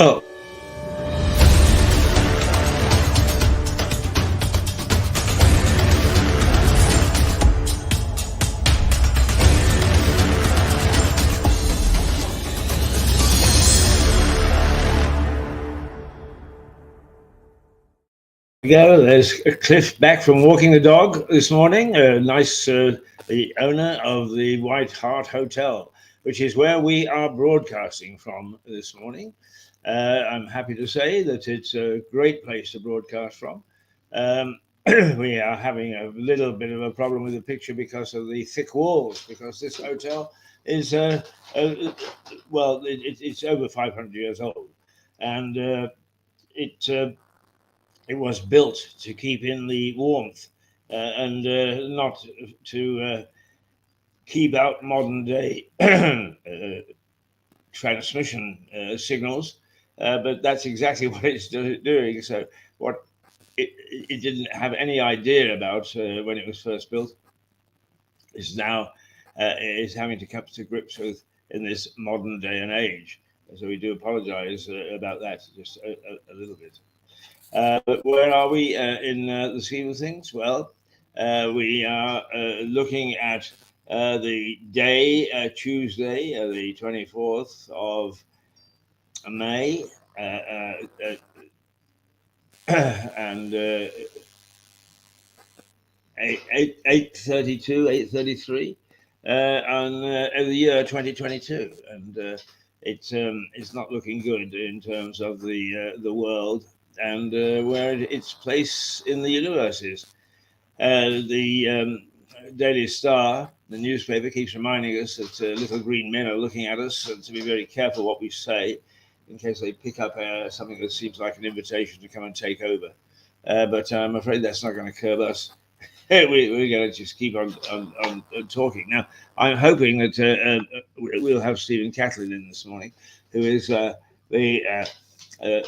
Oh, go. There's Cliff back from walking the dog this morning. The owner of the White Hart Hotel, which is where we are broadcasting from this morning. I'm happy to say that it's a great place to broadcast from. Um, we are having a little bit of a problem with the picture because of the thick walls, because this hotel is, it's over 500 years old. And it it was built to keep in the warmth and not to keep out modern day transmission signals. But that's exactly what it's doing. So what it didn't have any idea about when it was first built is now is having to come to grips with in this modern day and age. So we do apologize about that just a little bit. But where are we in the scheme of things? Well, we are looking at the day, Tuesday, the 24th of May, and 8:33 on the year 2022, and it's not looking good in terms of the world and where its place in the universe is. The Daily Star, the newspaper, keeps reminding us that little green men are looking at us and to be very careful what we say in case they pick up something that seems like an invitation to come and take over. But I'm afraid that's not going to curb us. We're going to just keep on talking. Now, I'm hoping that we'll have Stephen Catlin in this morning, who is the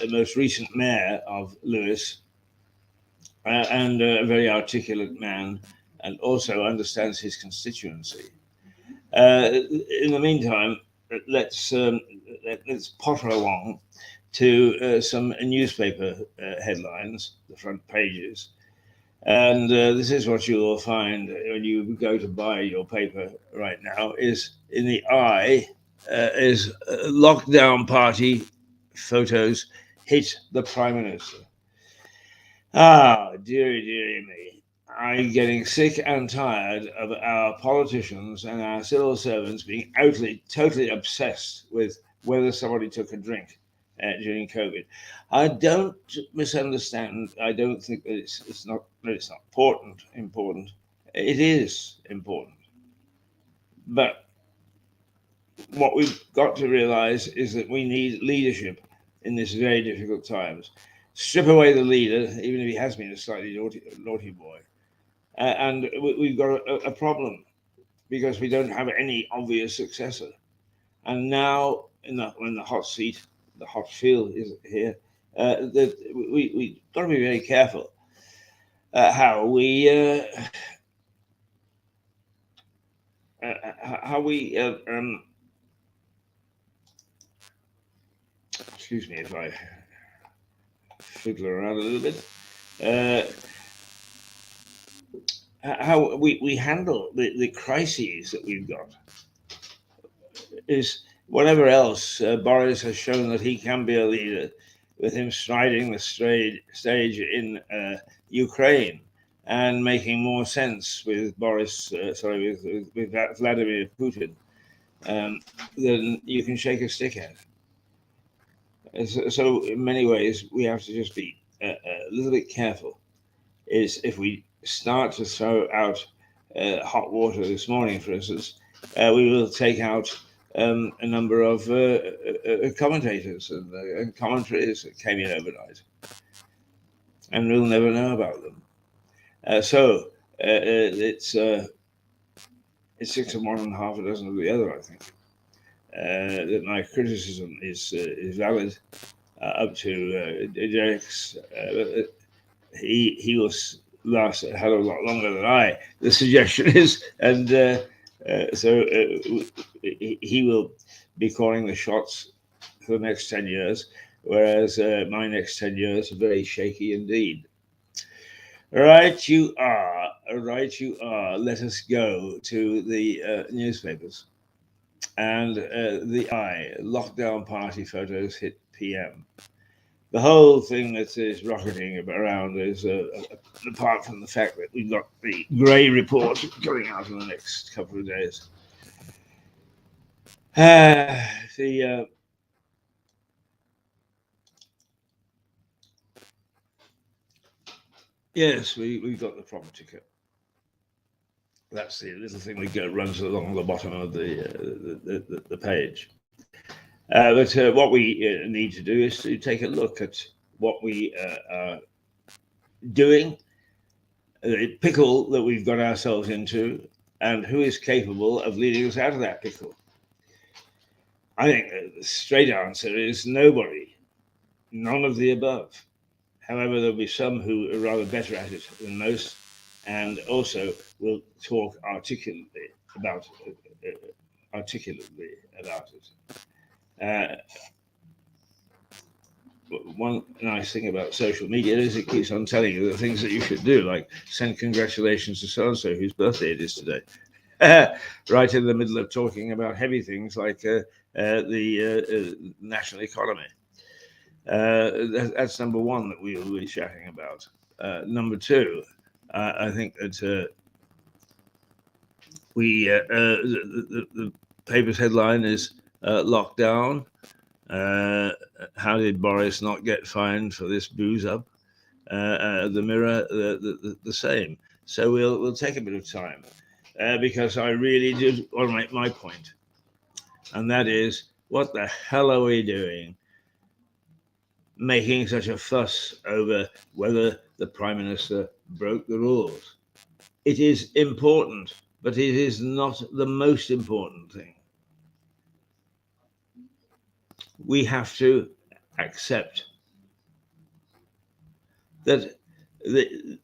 most recent mayor of Lewes, and a very articulate man, and also understands his constituency. In the meantime, let's let's potter along to some newspaper headlines, the front pages. And this is what you will find when you go to buy your paper right now: is in the eye is lockdown party photos hit the Prime Minister. Ah, dearie, dearie me. I'm getting sick and tired of our politicians and our civil servants being totally obsessed with whether somebody took a drink during COVID. I don't misunderstand. I don't think that it's not that it's not important. It is important. But what we've got to realize is that we need leadership in this very difficult times. Strip away the leader, even if he has been a slightly naughty boy, and we've got a problem because we don't have any obvious successor. And now, when the hot seat, the hot field is here, that we got to be very careful how we excuse me if I fiddle around a little bit. How we handle the crises that we've got is whatever else. Boris has shown that he can be a leader, with him striding the stage in Ukraine and making more sense with with Vladimir Putin than you can shake a stick at. So in many ways, we have to just be a little bit careful. Is if we start to throw out hot water this morning, for instance, we will take out a number of commentators and commentaries that came in overnight, and we'll never know about them. It's 6 of one and half a dozen of the other, I think. That my criticism is valid up to Derek's. He was last a hell of a lot longer than I. The suggestion is, and he will be calling the shots for the next 10 years. whereas my next 10 years are very shaky indeed. Right, you are. Right, you are. Let us go to the newspapers. And the lockdown party photos hit PM. The whole thing that is rocketing around is, apart from the fact that we've got the Grey report coming out in the next couple of days. The yes, we've got the proper ticket. That's the little thing that runs along the bottom of the page. But what we need to do is to take a look at what we are doing, the pickle that we've got ourselves into, and who is capable of leading us out of that pickle. I think the straight answer is nobody, none of the above. However, there'll be some who are rather better at it than most, and also will talk articulately about it. One nice thing about social media is it keeps on telling you the things that you should do, like send congratulations to so-and-so whose birthday it is today. Right in the middle of talking about heavy things like the national economy. That's number one that we will be chatting about. Number two, I think that the paper's headline is lockdown. How did Boris not get fined for this booze up? The Mirror, the same. So we'll take a bit of time because I really did want to make my point, and that is, what the hell are we doing, making such a fuss over whether the Prime Minister broke the rules? It is important, but it is not the most important thing. We have to accept that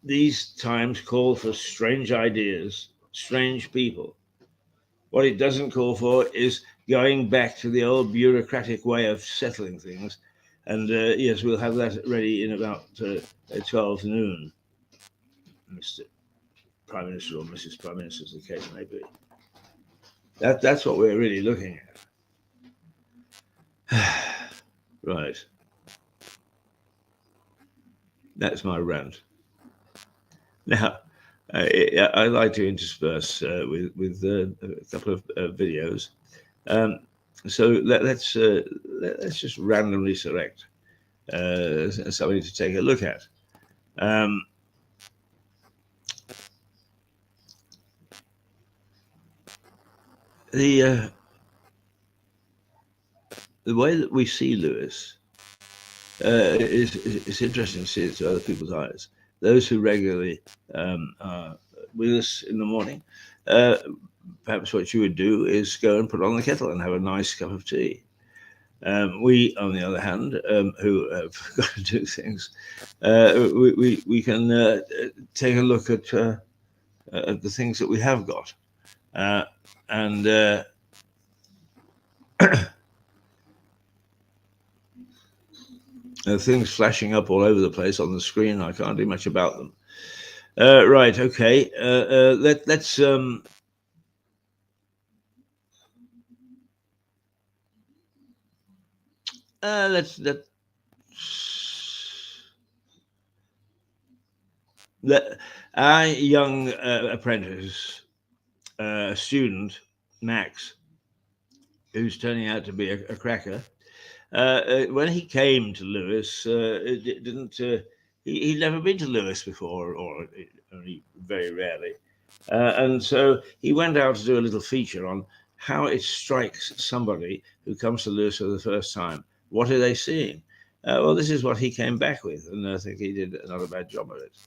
these times call for strange ideas, strange people. What it doesn't call for is going back to the old bureaucratic way of settling things. And yes, we'll have that ready in about 12 noon, Mr. Prime Minister or Mrs. Prime Minister, as the case may be. That's what we're really looking at. Right. That's my rant. Now, I like to intersperse with a couple of videos. So let's just randomly select somebody to take a look at. The way that we see Lewis is interesting to see it through other people's eyes. Those who regularly are with us in the morning, perhaps what you would do is go and put on the kettle and have a nice cup of tea. We, on the other hand, who have got to do things, we can take a look at the things that we have got. And things flashing up all over the place on the screen. I can't do much about them. Right, okay. Let's our young apprentice student, Max, who's turning out to be a cracker, when he came to Lewis, he'd never been to Lewis before, or only very rarely. And so he went out to do a little feature on how it strikes somebody who comes to Lewis for the first time. What are they seeing? Well, this is what he came back with, and I think he did not a bad job of it.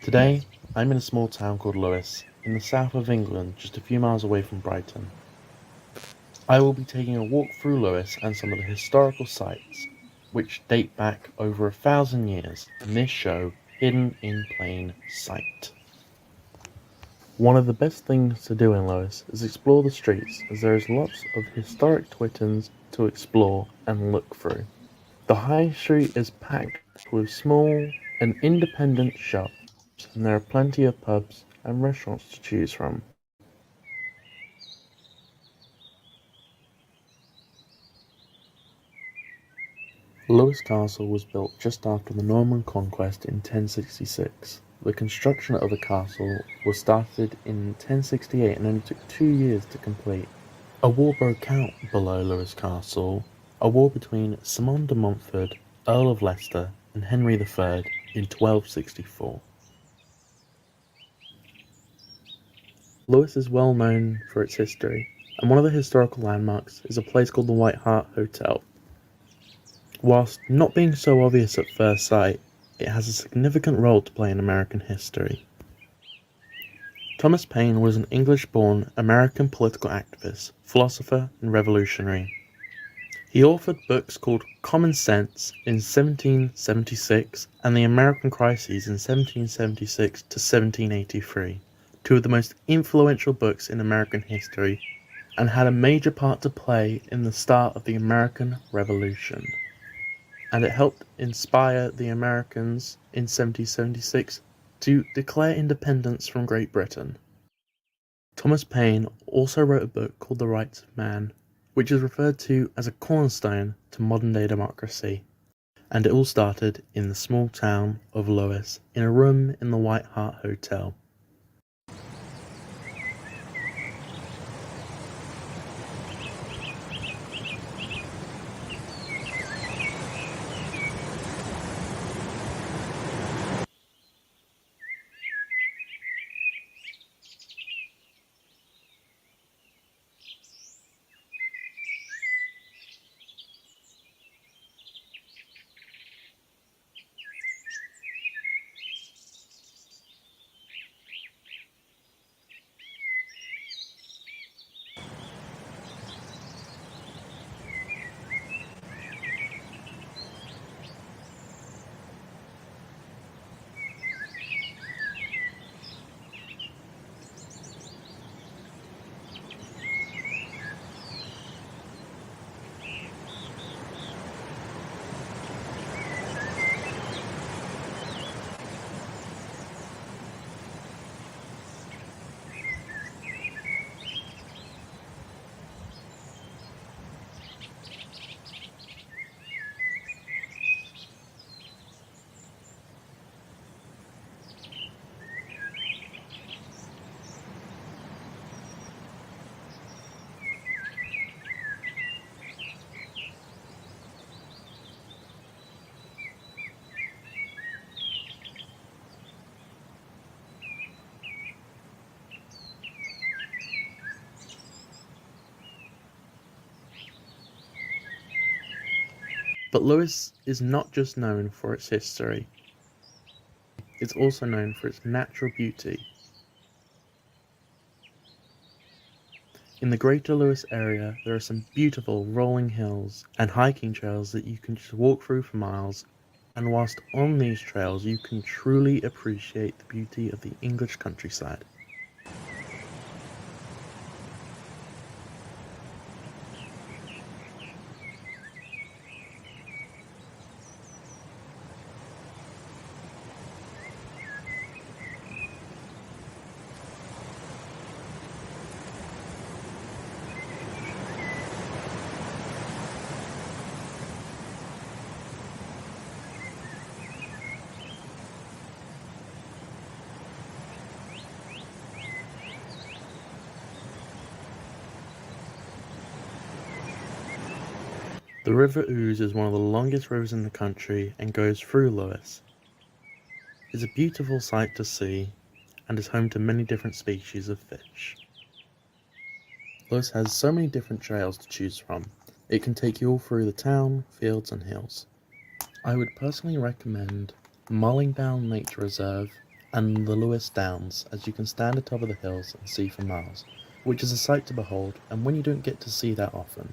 Today, I'm in a small town called Lewes, in the south of England, just a few miles away from Brighton. I will be taking a walk through Lewes and some of the historical sites, which date back over 1,000 years in this show, Hidden in Plain Sight. One of the best things to do in Lewes is explore the streets, as there is lots of historic Twittons to explore and look through. The high street is packed with small and independent shops, and there are plenty of pubs and restaurants to choose from. Lewes Castle was built just after the Norman conquest in 1066. The construction of the castle was started in 1068 and only took 2 years to complete. A war broke out below Lewes Castle, a war between Simon de Montfort, Earl of Leicester, and Henry III in 1264. Lewes is well known for its history, and one of the historical landmarks is a place called the White Hart Hotel. Whilst not being so obvious at first sight, it has a significant role to play in American history. Thomas Paine was an English-born American political activist, philosopher, and revolutionary. He authored books called Common Sense in 1776 and The American Crises in 1776 to 1783, two of the most influential books in American history, and had a major part to play in the start of the American Revolution. And it helped inspire the Americans in 1776 to declare independence from Great Britain. Thomas Paine also wrote a book called The Rights of Man, which is referred to as a cornerstone to modern-day democracy, and it all started in the small town of Lewes in a room in the White Hart Hotel. But Lewes is not just known for its history, it's also known for its natural beauty. In the greater Lewes area, there are some beautiful rolling hills and hiking trails that you can just walk through for miles, and whilst on these trails you can truly appreciate the beauty of the English countryside. The River Ouse is one of the longest rivers in the country and goes through Lewes. It's a beautiful sight to see and is home to many different species of fish. Lewes has so many different trails to choose from. It can take you all through the town, fields and hills. I would personally recommend Mullingdown Nature Reserve and the Lewes Downs, as you can stand atop of the hills and see for miles, which is a sight to behold and one you don't get to see that often.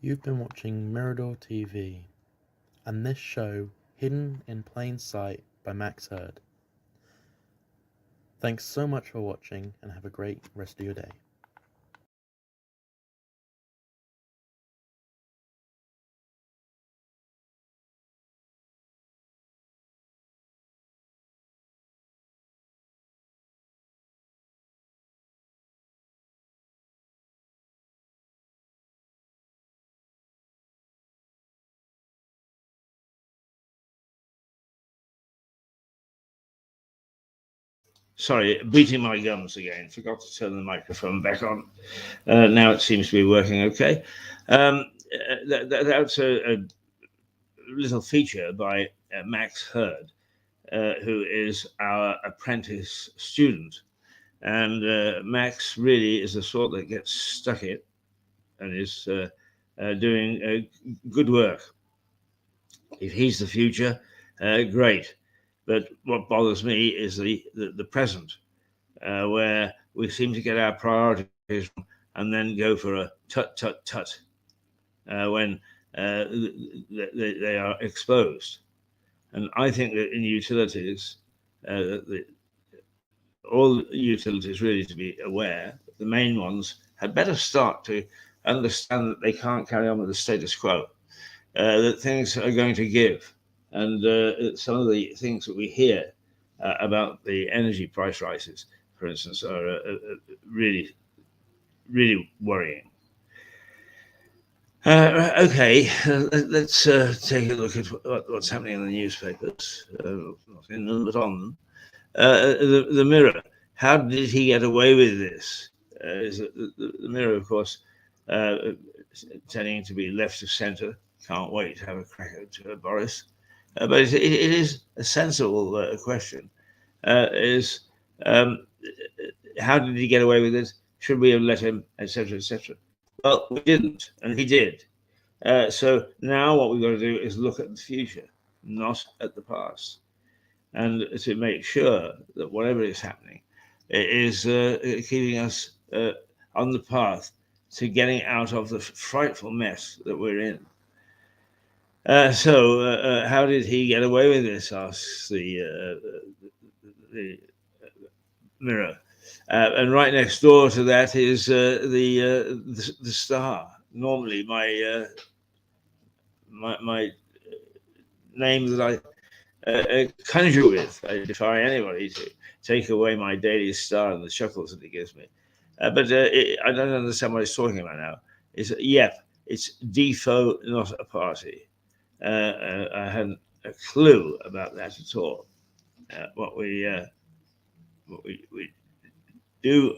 You've been watching Mirador TV and this show, Hidden in Plain Sight by Max Hurd. Thanks so much for watching and have a great rest of your day. Sorry, beating my gums again. Forgot to turn the microphone back on. Now it seems to be working okay. That's a little feature by Max Hurd, who is our apprentice student. And Max really is the sort that gets stuck in and is doing good work. If he's the future, great. But what bothers me is the present, where we seem to get our priorities and then go for a tut tut tut when they are exposed. And I think that in utilities, all utilities really to be aware, the main ones had better start to understand that they can't carry on with the status quo, that things are going to give. And some of the things that we hear about the energy price rises, for instance, are really, really worrying. Okay, let's take a look at what's happening in the newspapers, not in them, but on them. The Mirror, how did he get away with this? The Mirror, of course, tending to be left of centre. Can't wait to have a crack at Boris. But it is a sensible question. Is how did he get away with this? Should we have let him, etc., etc.? Well, we didn't, and he did. So now what we've got to do is look at the future, not at the past, and to make sure that whatever is happening is keeping us on the path to getting out of the frightful mess that we're in. So how did he get away with this? Asks the Mirror. And right next door to that is the Star. Normally, my name that I conjure with. I defy anybody to take away my daily Star and the chuckles that it gives me. But I don't understand what he's talking about now. It's DFO, not a party. I hadn't a clue about that at all. What we do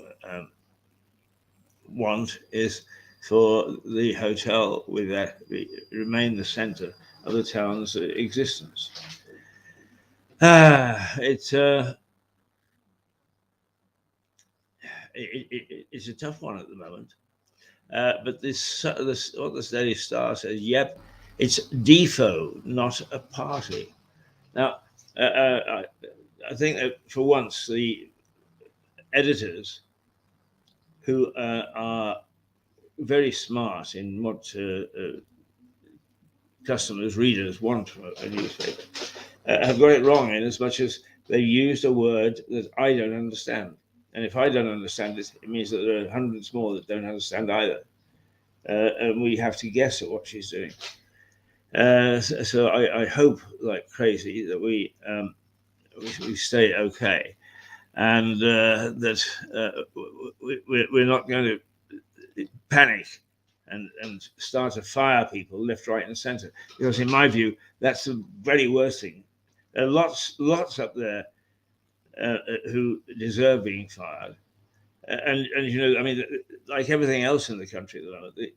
want is for the hotel with that remain the centre of the town's existence. It's a tough one at the moment. But this what the Daily Star says, yep, it's DFO, not a party. Now, I think that for once the editors, who are very smart in what customers, readers want from a newspaper, have got it wrong in as much as they used a word that I don't understand. And if I don't understand it, it means that there are hundreds more that don't understand either. And we have to guess at what she's doing. So I hope like crazy that we stay okay, and that we're not going to panic and start to fire people left, right, and centre. Because in my view, that's the very worst thing. There are lots up there who deserve being fired, and you know, I mean, like everything else in the country at the moment,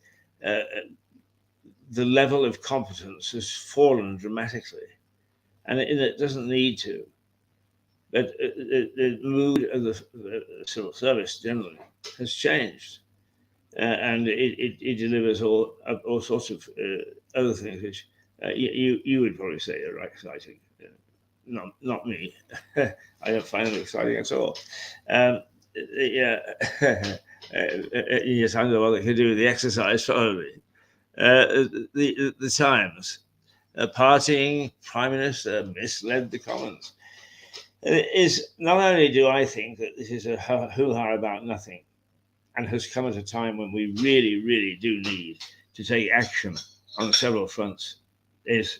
the level of competence has fallen dramatically, and it doesn't need to. But the mood of the civil service generally has changed, and it delivers all sorts of other things which you would probably say are exciting. Not me. I don't find them exciting at all. Yeah, yes, I'm the one that can do the exercise probably. the Times. Partying Prime Minister misled the Commons. Is not only do I think that this is a hoo-ha about nothing, and has come at a time when we really, really do need to take action on several fronts, is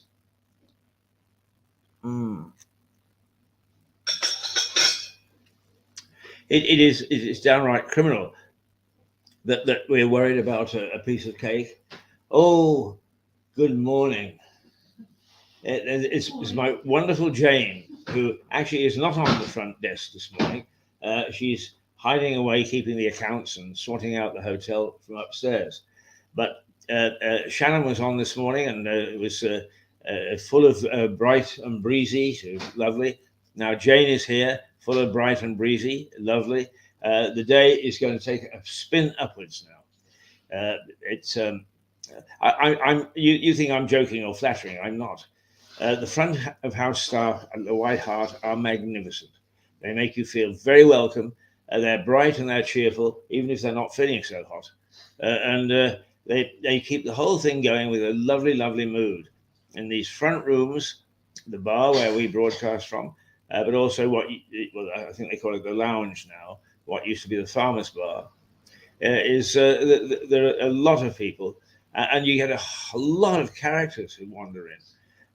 it is downright criminal that we're worried about a piece of cake. Oh, good morning. It's my wonderful Jane, who actually is not on the front desk this morning. She's hiding away, keeping the accounts and sorting out the hotel from upstairs. But Shannon was on this morning, and it was full of bright and breezy. It was lovely. Now Jane is here, full of bright and breezy, lovely. The day is going to take a spin upwards now. You think I'm joking or flattering? I'm not. The front of house staff at the White Hart are magnificent. They make you feel very welcome. They're bright and they're cheerful, even if they're not feeling so hot. They keep the whole thing going with a lovely, lovely mood. In these front rooms, the bar where we broadcast from, but also I think they call it the lounge now, what used to be the farmer's bar, there are a lot of people, and you get a lot of characters who wander in.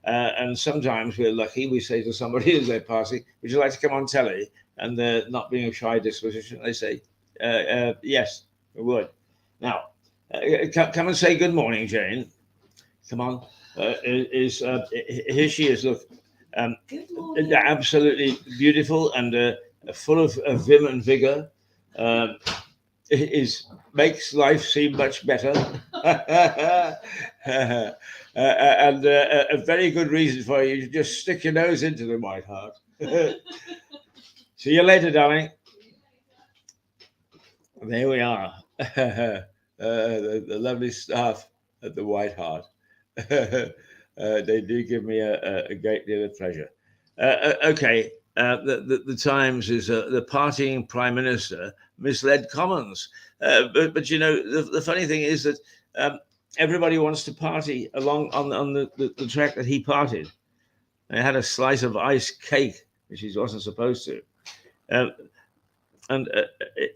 And sometimes we're lucky, we say to somebody as they're passing, would you like to come on telly? And they're not being of shy disposition, they say, yes, we would. Now, come and say good morning, Jane. Come on. Here she is, look. Absolutely beautiful and full of vim and vigor. Makes life seem much better. And a very good reason for you to just stick your nose into the White Hart. See you later, darling. There we are. The lovely staff at the White Hart. They do give me a great deal of pleasure. Okay. The Times is the partying Prime Minister misled Commons. But you know, the funny thing is that everybody wants to party along on the track that he parted. They had a slice of iced cake, which he wasn't supposed to. And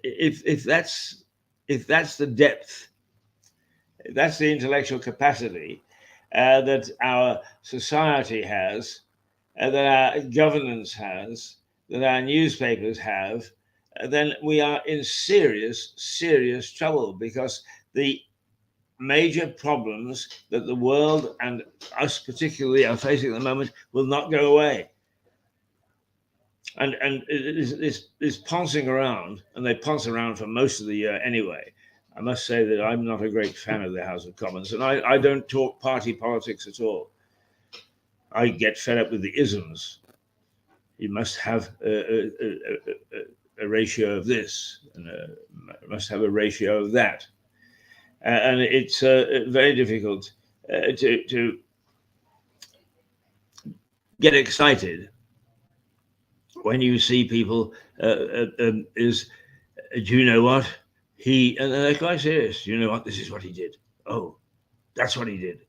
if that's the depth, if that's the intellectual capacity that our society has, that our governance has, that our newspapers have, then we are in serious, serious trouble, because the major problems that the world and us particularly are facing at the moment will not go away. And this pouncing around, and they pounce around for most of the year anyway. I must say that I'm not a great fan of the House of Commons, and I don't talk party politics at all. I get fed up with the isms. You must have a ratio of this, and must have a ratio of that. And it's very difficult to get excited when you see people do you know what? And they're quite serious. You know what? This is what he did. Oh, that's what he did.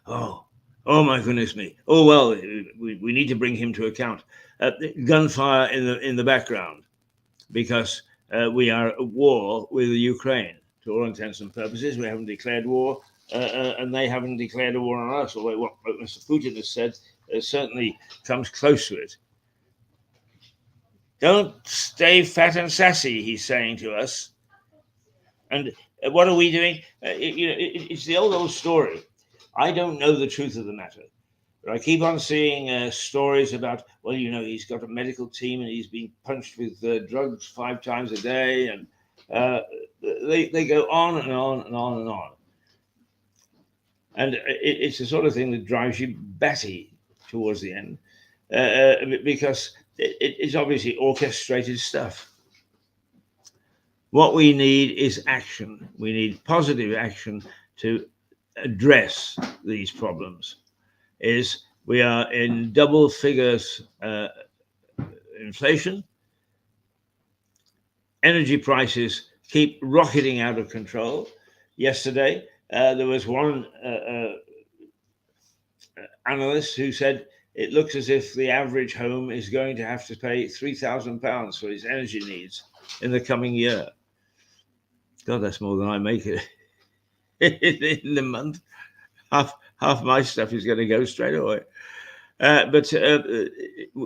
Oh my goodness me. Oh, well, we need to bring him to account. Gunfire in the background, because we are at war with the Ukraine. To all intents and purposes, we haven't declared war, and they haven't declared a war on us, although what Mr. Putin has said certainly comes close to it. Don't stay fat and sassy, he's saying to us. And what are we doing? It's the old story. I don't know the truth of the matter, but I keep on seeing stories about, well, you know, he's got a medical team and he's being punched with drugs 5 times a day, and they go on and on and on and on. And it's the sort of thing that drives you batty towards the end, because it's obviously orchestrated stuff. What we need is action. We need positive action to address these problems. We are in double figures inflation. Energy prices keep rocketing out of control. Yesterday, There was one analyst who said it looks as if the average home is going to have to pay £3,000 for its energy needs in the coming year. God, that's more than I make it in the month. Half my stuff is going to go straight away. But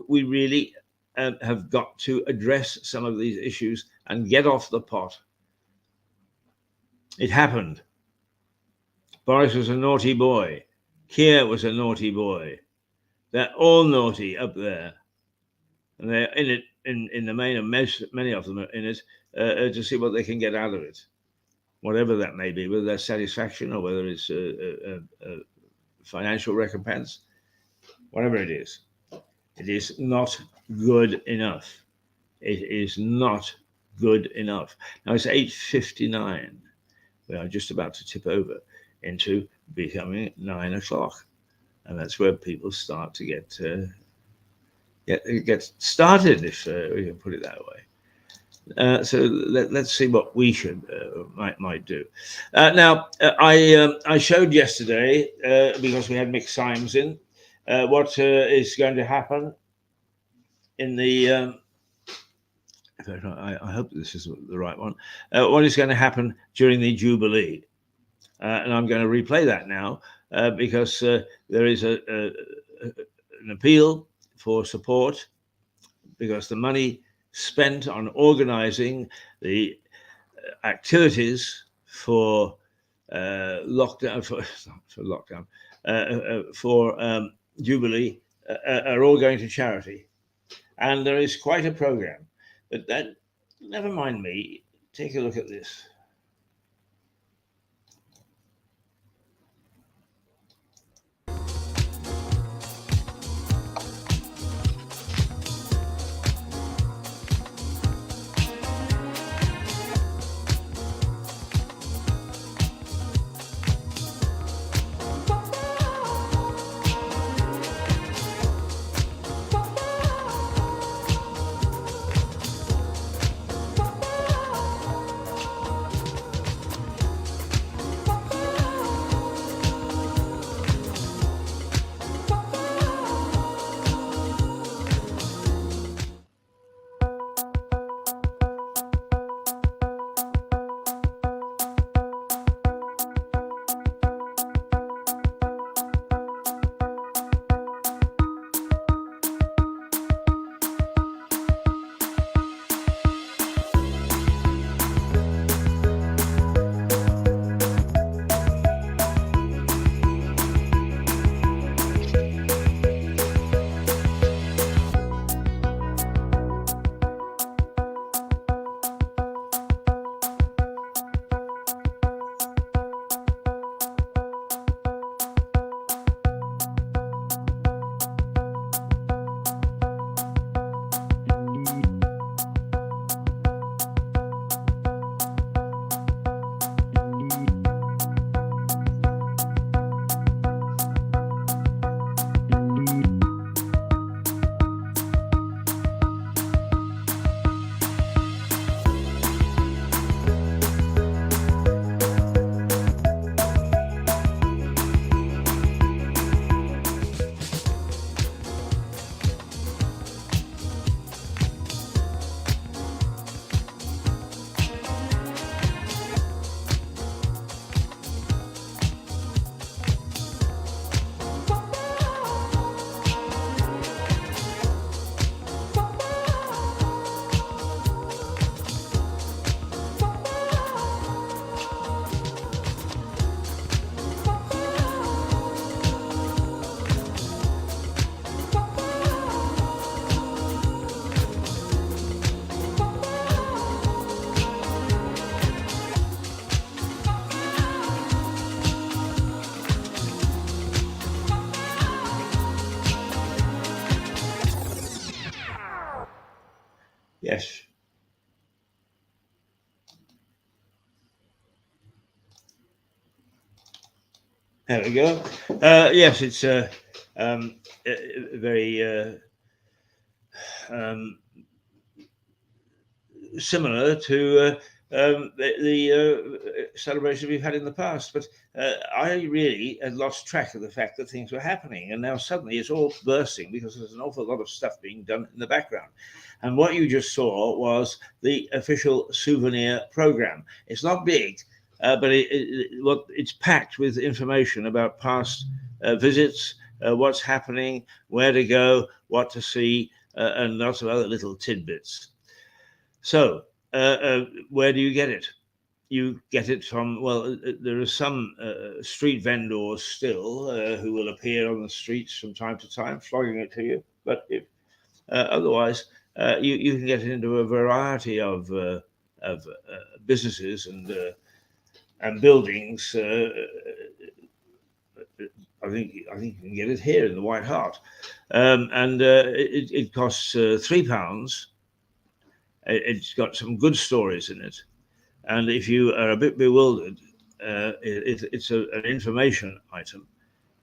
we really have got to address some of these issues and get off the pot. It happened. Boris was a naughty boy. Keir was a naughty boy. They're all naughty up there. And they're in it in the main, and many of them are in it to see what they can get out of it, whatever that may be, whether that's satisfaction or whether it's a financial recompense, whatever it is not good enough. It is not good enough. Now it's 8:59. We are just about to tip over into becoming 9 o'clock, and that's where people start to get started, if we can put it that way. So let's see what we should might do. Now, I showed yesterday, because we had Mick Symes in, what is going to happen in the. I hope this is the right one. What is going to happen during the Jubilee? And I'm going to replay that now because there is an appeal for support, because the money spent on organizing the activities for Jubilee are all going to charity, and there is quite a program. But that, never mind me. Take a look at this. Yes. There we go. Yes, it's very similar to the celebration we've had in the past. But I really had lost track of the fact that things were happening, and now suddenly it's all bursting because there's an awful lot of stuff being done in the background. And what you just saw was the official souvenir program. It's not big, but it's packed with information about past visits, what's happening, where to go, what to see, and lots of other little tidbits. So, where do you get it? You get it from, well, there are some street vendors still who will appear on the streets from time to time, flogging it to you. But if, otherwise, you can get into a variety of businesses and buildings. I think you can get it here in the White Hart, and it costs £3. It's got some good stories in it, and if you are a bit bewildered, it's an information item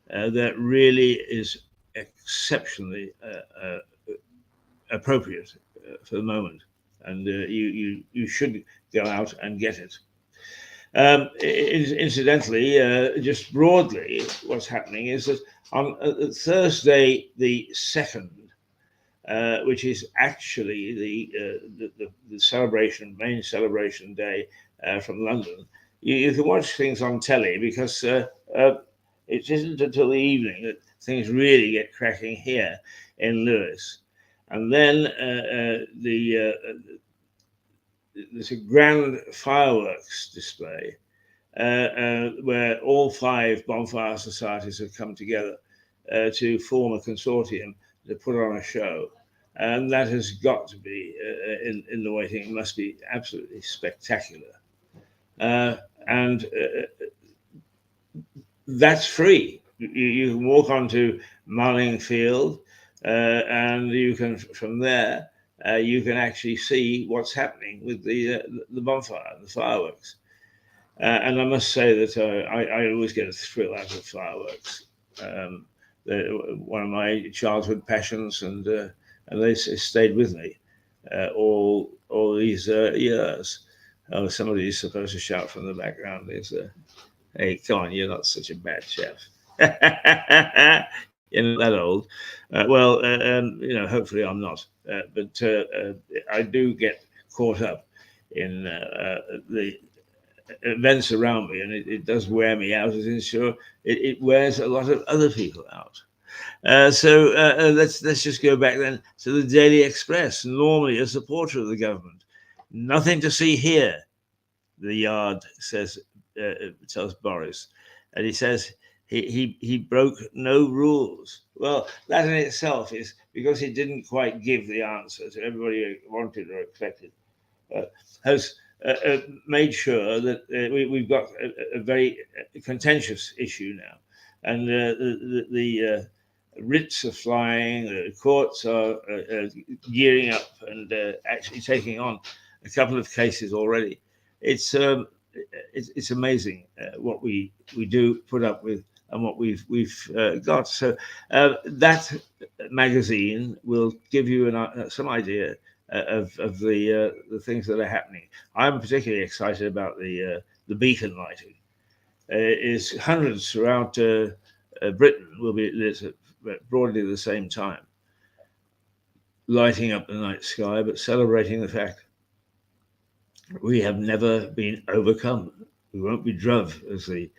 that really is exceptionally appropriate for the moment, and you should go out and get it. Incidentally, just broadly, what's happening is that on Thursday the 2nd, which is actually the celebration, main celebration day from London, you can watch things on telly because it isn't until the evening that things really get cracking here in Lewes. And then there's a grand fireworks display where all 5 bonfire societies have come together to form a consortium to put on a show. And that has got to be in the waiting. It must be absolutely spectacular. And that's free. You can walk onto Marling Field, and you can, from there, you can actually see what's happening with the bonfire, the fireworks. And I must say that I always get a thrill out of fireworks. One of my childhood passions, and they stayed with me all these years. Oh, somebody's supposed to shout from the background. There's hey, come on, you're not such a bad chef. You're not that old. Hopefully I'm not. But I do get caught up in the events around me, and it does wear me out, as in sure it wears a lot of other people out. So let's just go back then to the Daily Express. Normally a supporter of the government. Nothing to see here, the Yard tells Boris, and he says he broke no rules. Well, that in itself is because he didn't quite give the answer to everybody wanted or expected. Has made sure that we've got a very contentious issue now, and the writs are flying, the courts are gearing up and actually taking on a couple of cases already. It's amazing what we do put up with and what we've got. So that magazine will give you some idea of the things that are happening. I'm particularly excited about the beacon lighting. Is hundreds throughout Britain will be lit at broadly the same time, lighting up the night sky, but celebrating the fact we have never been overcome. We won't be druv, as the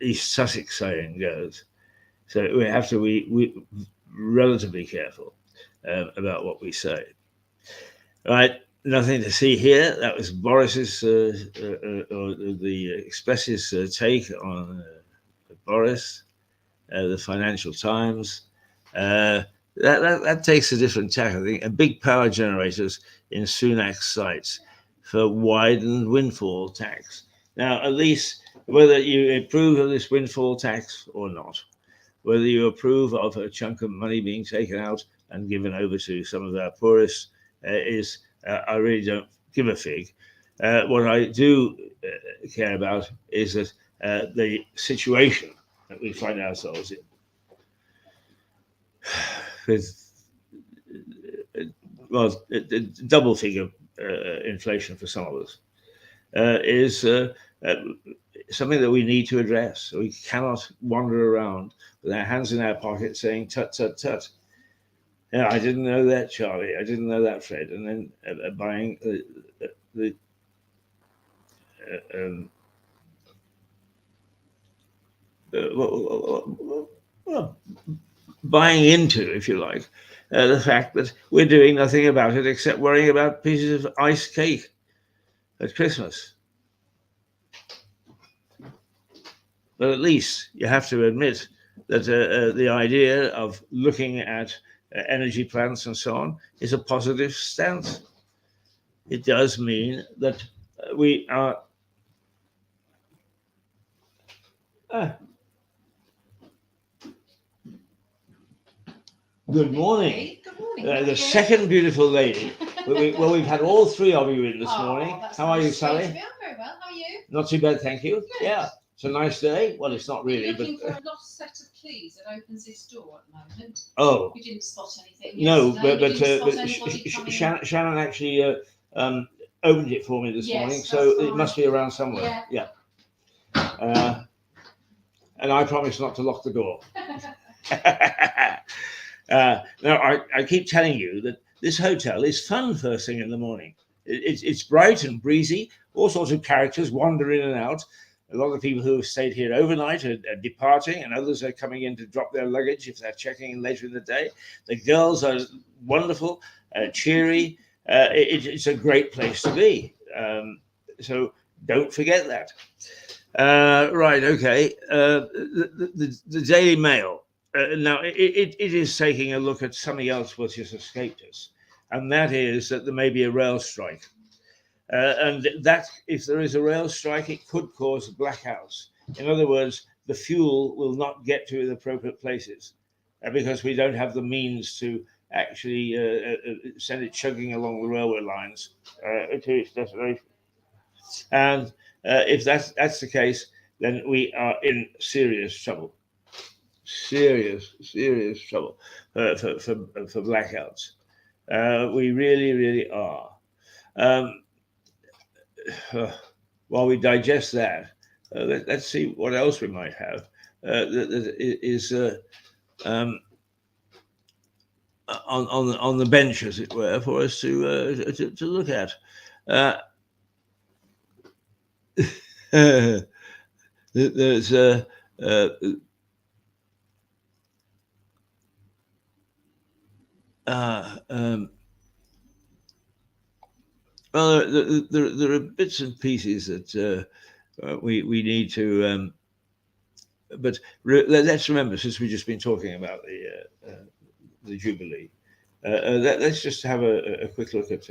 East Sussex saying goes. So we have to be relatively careful about what we say. Right, nothing to see here. That was Boris's or the Express's take on Boris, the Financial Times. That takes a different tack, I think. Big power generators in Sunak's sights for widened windfall tax. Now, at least whether you approve of this windfall tax or not, whether you approve of a chunk of money being taken out and given over to some of our poorest, I really don't give a fig. What I do care about is that the situation that we find ourselves in, with double figure inflation for some of us, is something that we need to address. We cannot wander around with our hands in our pockets saying tut tut tut. Yeah, I didn't know that, Charlie. I didn't know that, Fred. And then buying the well, buying into, if you like, the fact that we're doing nothing about it except worrying about pieces of ice cake at Christmas. But at least you have to admit that the idea of looking at energy plants and so on is a positive stance. It does mean that we are. Good morning. Good morning. The second beautiful lady. Well, we've had all three of you in this morning. How are you, Sally? I'm very well. How are you? Not too bad, thank you. Good. Yeah, it's a nice day. Well, it's not really, Looking but for a lost set of keys that opens this door at the moment. oh We didn't spot anything. no, yesterday. but We didn't spot anybody coming in. Shannon actually opened it for me this Yes, morning, that's so it fine. must be around somewhere. Yeah. And I promise not to lock the door. No, I keep telling you that this hotel is fun first thing in the morning. It's bright and breezy. All sorts of characters wander in and out. A lot of people who have stayed here overnight are departing, and others are coming in to drop their luggage if they're checking in later in the day. The girls are wonderful, cheery. It's a great place to be. So don't forget that. Right, okay. The Daily Mail. Now, it is taking a look at something else which has escaped us, and that is that there may be a rail strike. And that, if there is a rail strike, it could cause blackouts. In other words, the fuel will not get to the appropriate places because we don't have the means to actually send it chugging along the railway lines to its destination. And if that's the case, then we are in serious trouble. Serious trouble for blackouts. We really are. While we digest that, let's see what else we might have that is on the bench, as it were, for us to look at. There's well, there are bits and pieces that we need to, but let's remember, since we've just been talking about the Jubilee, let's just have a quick look at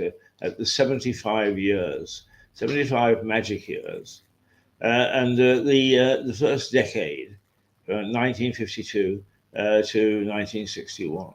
the 75 years, 75 magic years, and the first decade, 1952 to 1961.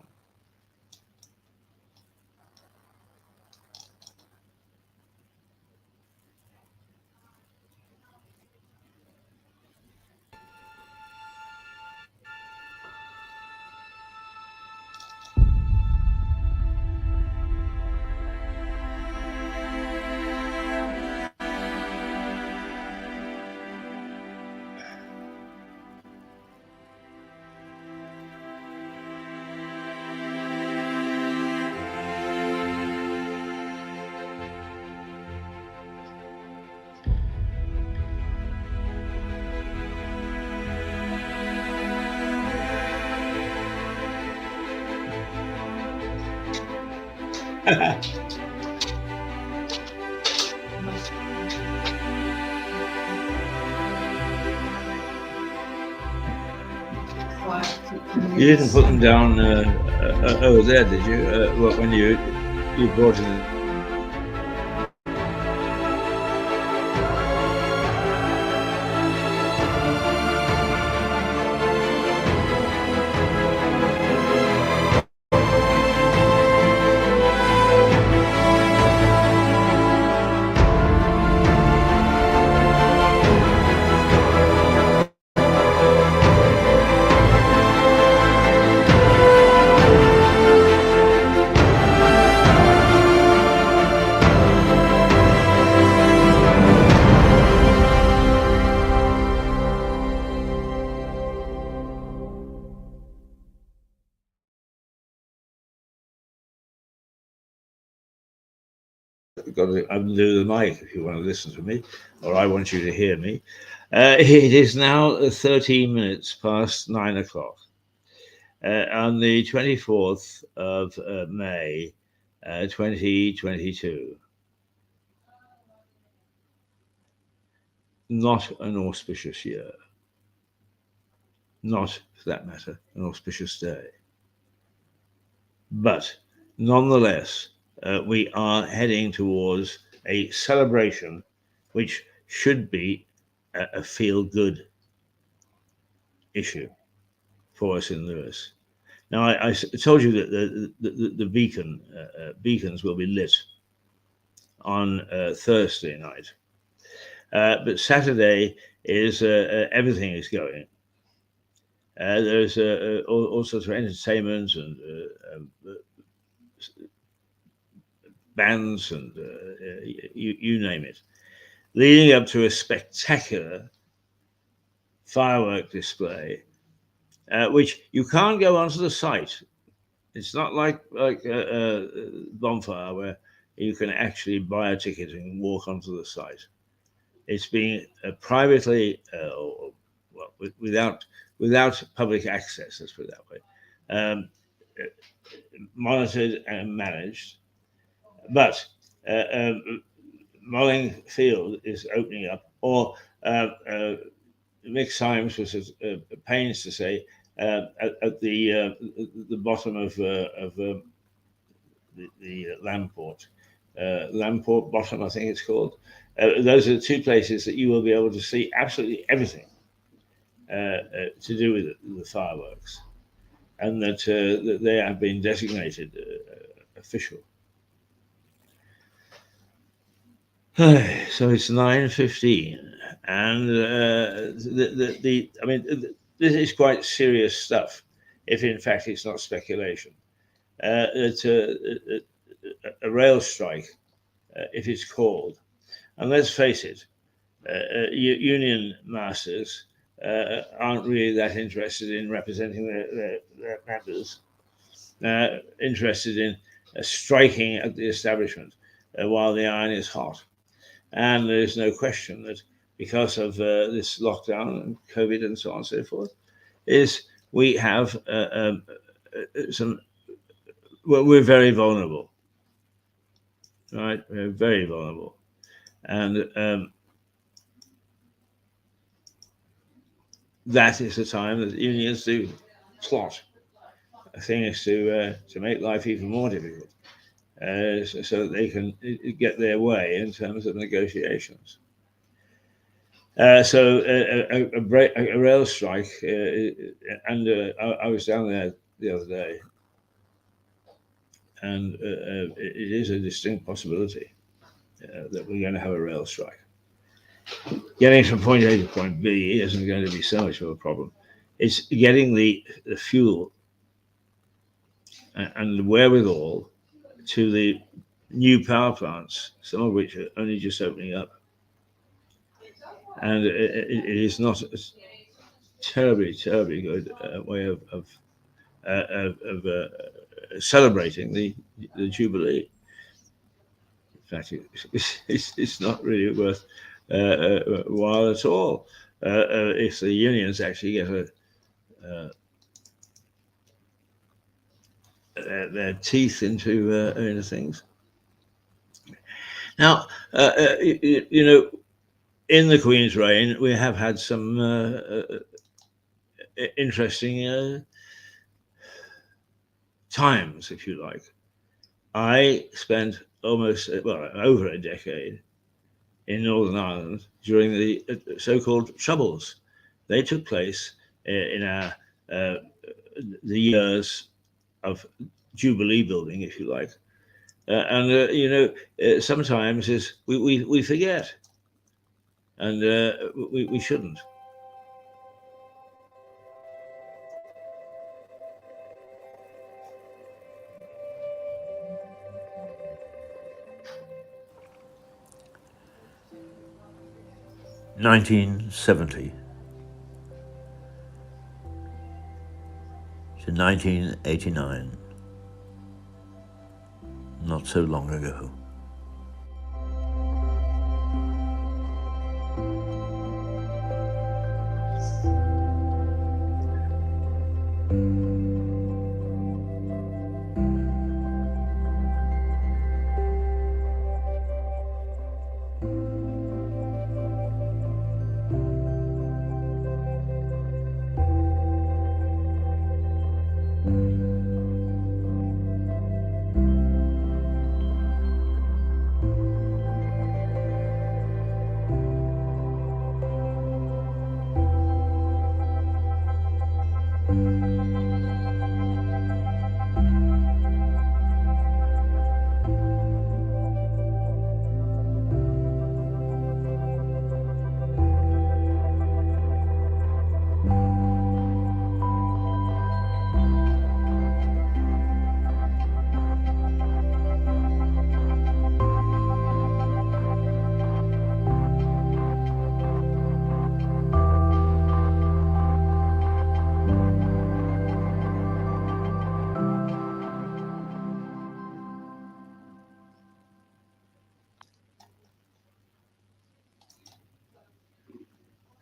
You didn't put them down over there, did you? When you brought in. got to undo the mic if you want to listen to me, or I want you to hear me. It is now 13 minutes past 9 o'clock on the 24th of May, 2022. Not an auspicious year. Not, for that matter, an auspicious day. But nonetheless, we are heading towards a celebration which should be a feel-good issue for us in Lewes. Now, I told you that the beacons will be lit on Thursday night, but Saturday is everything is going. There's all sorts of entertainment and bands and you name it, leading up to a spectacular firework display, which you can't go onto the site. It's not like Bonfire where you can actually buy a ticket and walk onto the site. It's being privately, without public access, let's put it that way, monitored and managed. But Mulling Field is opening up, or Mick Symes was pains to say at the bottom of the Lamport Bottom, I think it's called. Those are the two places that you will be able to see absolutely everything to do with the fireworks, and that they have been designated official. So it's 9:15, and I mean, this is quite serious stuff. If in fact it's not speculation, it's a rail strike, if it's called, and let's face it, union masters aren't really that interested in representing their members. Interested in striking at the establishment while the iron is hot. And there's no question that because of this lockdown and COVID and so on and so forth, we have we're very vulnerable, right? We're very vulnerable. And that is the time that unions do plot. The thing is to make life even more difficult. So that they can get their way in terms of negotiations. So a rail strike, and I was down there the other day, and it is a distinct possibility that we're going to have a rail strike. Getting from point A to point B isn't going to be so much of a problem. It's getting the fuel and the wherewithal to the new power plants, some of which are only just opening up. And it is not a terribly good way of celebrating the Jubilee. In fact, it's not really worth while at all if the unions actually get their teeth into things. Now, you know, in the Queen's reign, we have had some interesting times, if you like. I spent over a decade in Northern Ireland during the so-called Troubles. They took place in the years of Jubilee building, if you like. And you know, sometimes we forget, and we shouldn't. (1970 to 1989), not so long ago.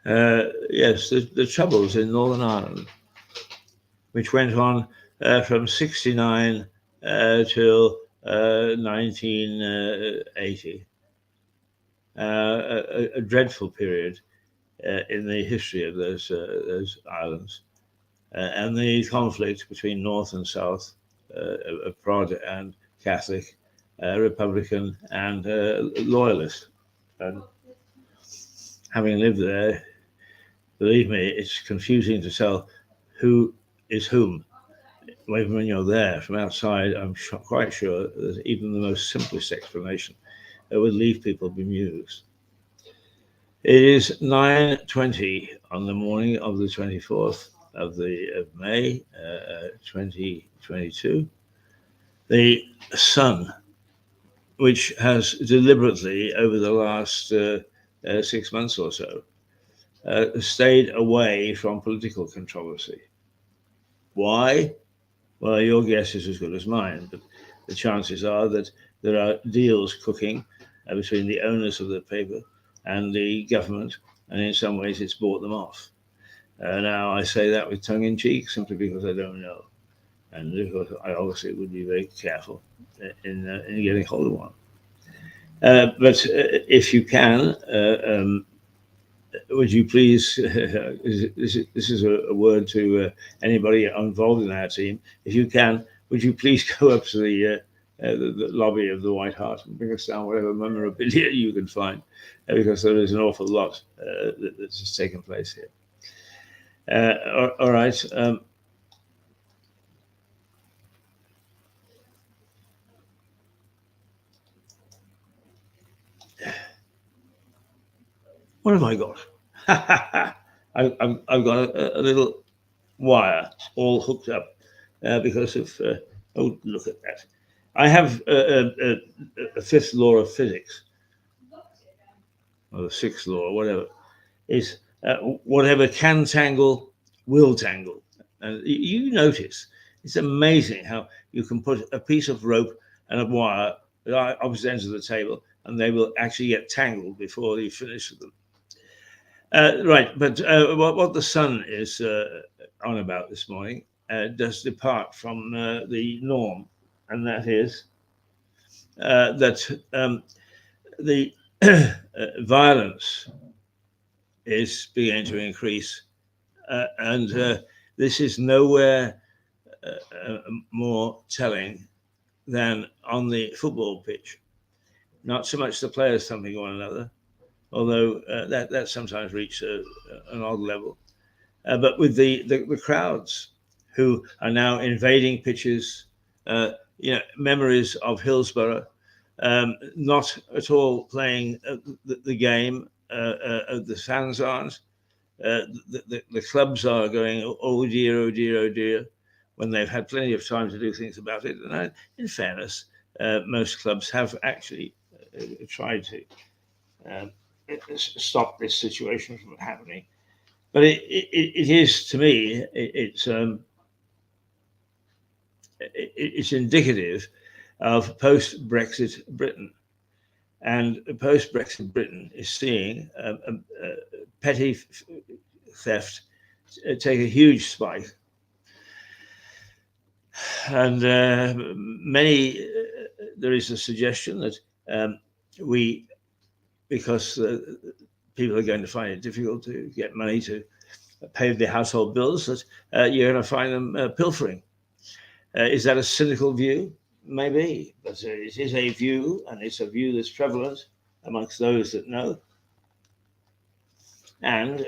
Yes, the troubles in Northern Ireland, which went on from 69 till 1980, a dreadful period in the history of those islands, and the conflict between North and South, Prod and Catholic, Republican and Loyalist. And having lived there, believe me, it's confusing to tell who is whom. When you're there from outside, I'm quite sure that even the most simplest explanation would leave people bemused. It is 9:20 on the morning of the 24th of May, 2022. The sun, which has deliberately over the last 6 months or so stayed away from political controversy. Why? Well, your guess is as good as mine, but the chances are that there are deals cooking between the owners of the paper and the government, and in some ways it's bought them off. Now, I say that with tongue in cheek simply because I don't know, and because I obviously would be very careful in getting hold of one. But if you can, would you please, this is a word to anybody involved in our team, if you can, would you please go up to the lobby of the White Hart and bring us down whatever memorabilia you can find, because there is an awful lot that's just taken place here. All right. What have I got? I've got a little wire all hooked up because of, oh, look at that. I have a fifth law of physics, or the sixth law, or whatever, is whatever can tangle, will tangle. And you notice, it's amazing how you can put a piece of rope and a wire at opposite ends of the table, and they will actually get tangled before you finish with them. Right, but what the sun is on about this morning does depart from the norm, and that is that the violence is beginning to increase, and this is nowhere more telling than on the football pitch. Not so much the players thumping one another, although that sometimes reaches an odd level, but with the crowds who are now invading pitches. Memories of Hillsborough, not at all playing the game. The fans aren't. The clubs are going, oh dear, oh dear, oh dear, when they've had plenty of time to do things about it. And in fairness, most clubs have actually tried to stop this situation from happening. But it is, to me, it's indicative of post-Brexit Britain. And post-Brexit Britain is seeing petty theft take a huge spike. And there is a suggestion that because people are going to find it difficult to get money to pay their household bills, that you're going to find them pilfering. Is that a cynical view? Maybe, but it is a view, and it's a view that's prevalent amongst those that know. And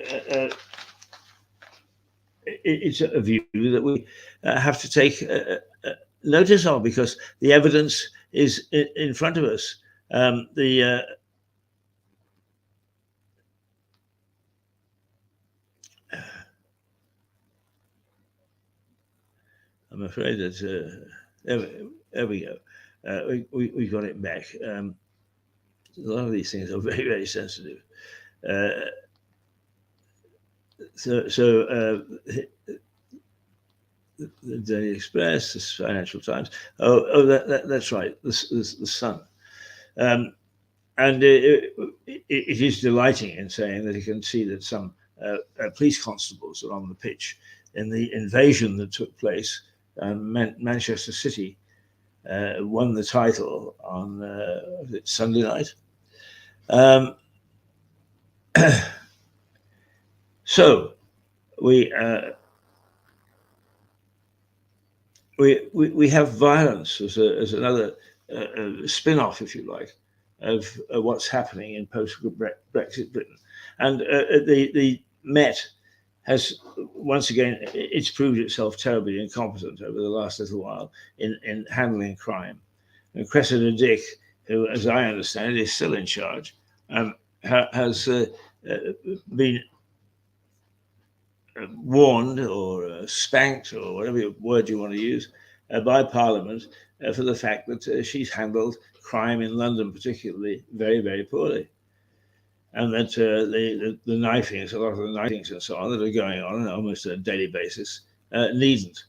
it's a view that we have to take notice of, because the evidence is in front of us. I'm afraid that there we go. We got it back. A lot of these things are very, very sensitive. The Daily Express, the Financial Times. That's right. The Sun, and it is delighting in saying that you can see that some police constables are on the pitch in the invasion that took place. Manchester City won the title on Sunday night. So we have violence as another spin-off, if you like, of what's happening in post-Brexit Britain. And the Met has, once again, it's proved itself terribly incompetent over the last little while in handling crime. And Cressida Dick, who, as I understand it, is still in charge, has been warned or spanked, or whatever word you want to use, by Parliament for the fact that she's handled crime in London particularly very, very poorly. And that the knifings, a lot of the knifings and so on that are going on almost on a daily basis, needn't.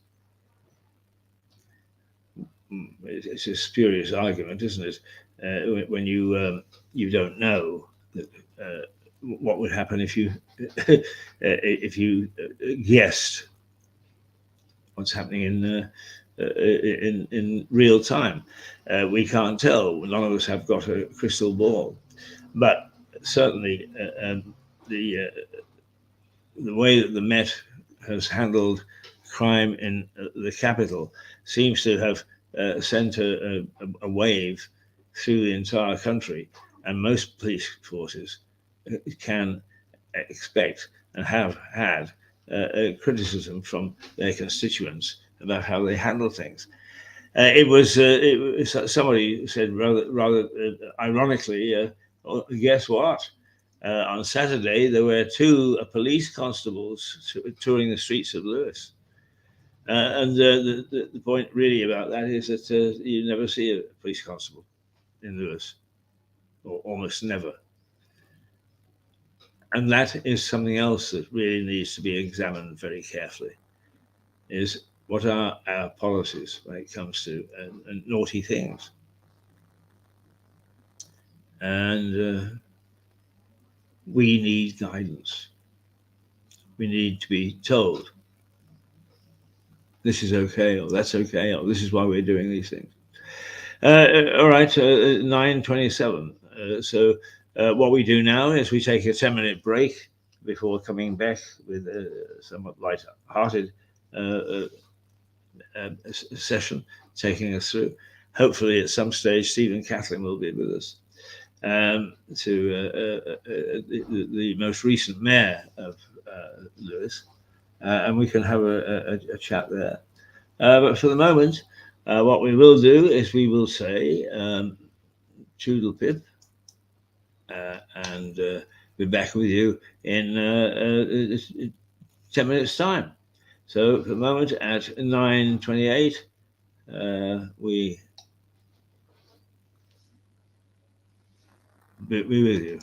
It's a spurious argument, isn't it? When you don't know what would happen if you guessed what's happening in real time. We can't tell. None of us have got a crystal ball, but certainly the way that the Met has handled crime in the capital seems to have sent a wave through the entire country, and most police forces can expect and have had criticism from their constituents about how they handle things. It was somebody said rather ironically, guess what? On Saturday, there were 2 police constables touring the streets of Lewes. And the point really about that is that you never see a police constable in Lewes, or almost never. And that is something else that really needs to be examined very carefully, is what are our policies when it comes to naughty things. And we need guidance. We need to be told this is okay, or that's okay, or this is why we're doing these things. All right, 9:27. So what we do now is we take a 10-minute break before coming back with a somewhat light-hearted session, taking us through. Hopefully, at some stage, Stephen Catlin will be with us. The most recent mayor of Lewes, and we can have a chat there. But for the moment, what we will do is we will say Toodle Pip, and be back with you in 10 minutes' time. So for the moment, at 9:28, we be with you.